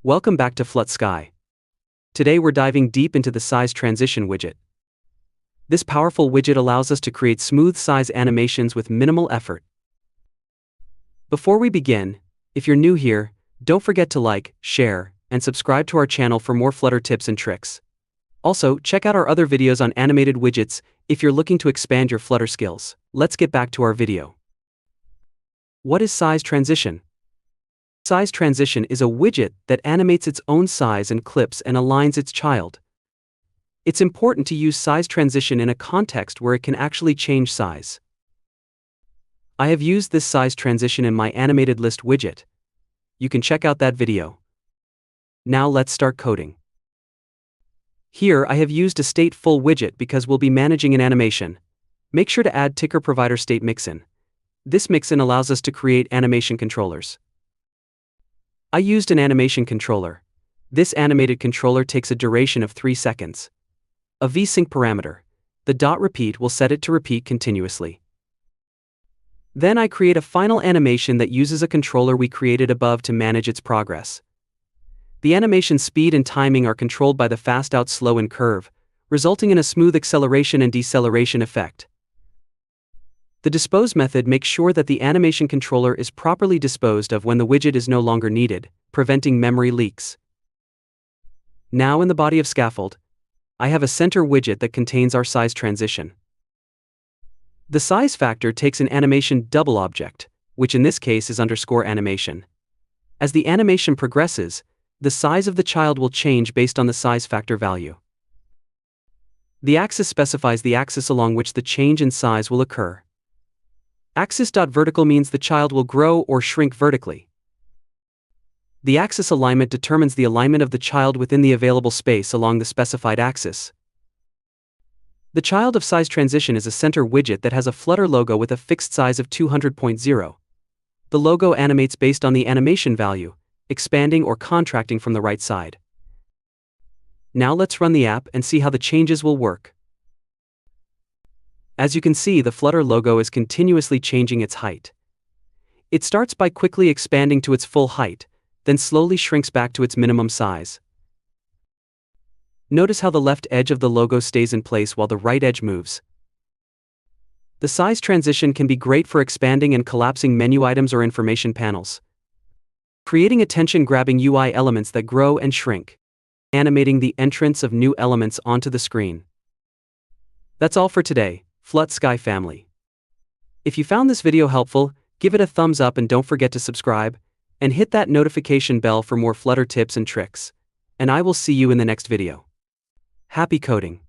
Welcome back to Flutt Sky. Today we're diving deep into the size transition widget. This powerful widget allows us to create smooth size animations with minimal effort. Before we begin, if you're new here, don't forget to like, share, and subscribe to our channel for more Flutter tips and tricks. Also, check out our other videos on animated widgets if you're looking to expand your Flutter skills. Let's get back to our video. What is size transition? Size transition is a widget that animates its own size and clips and aligns its child. It's important to use size transition in a context where it can actually change size. I have used this size transition in my animated list widget. You can check out that video. Now let's start coding. Here I have used a StatefulWidget because we'll be managing an animation. Make sure to add TickerProviderStateMixin. This mixin allows us to create animation controllers. I used an animation controller. This animated controller takes a duration of 3 seconds. A vsync parameter. The dot repeat will set it to repeat continuously. Then I create a final animation that uses a controller we created above to manage its progress. The animation speed and timing are controlled by the fast out, slow in curve, resulting in a smooth acceleration and deceleration effect. The dispose method makes sure that the animation controller is properly disposed of when the widget is no longer needed, preventing memory leaks. Now in the body of scaffold, I have a center widget that contains our size transition. The size factor takes an animation double object, which in this case is _animation. As the animation progresses, the size of the child will change based on the size factor value. The axis specifies the axis along which the change in size will occur. Axis.vertical means the child will grow or shrink vertically. The axis alignment determines the alignment of the child within the available space along the specified axis. The child of size transition is a center widget that has a Flutter logo with a fixed size of 200.0. The logo animates based on the animation value, expanding or contracting from the right side. Now let's run the app and see how the changes will work. As you can see, the Flutter logo is continuously changing its height. It starts by quickly expanding to its full height, then slowly shrinks back to its minimum size. Notice how the left edge of the logo stays in place while the right edge moves. The size transition can be great for expanding and collapsing menu items or information panels, creating attention-grabbing UI elements that grow and shrink, animating the entrance of new elements onto the screen. That's all for today, Flutt Sky family. If you found this video helpful, give it a thumbs up and don't forget to subscribe, and hit that notification bell for more Flutter tips and tricks. And I will see you in the next video. Happy coding!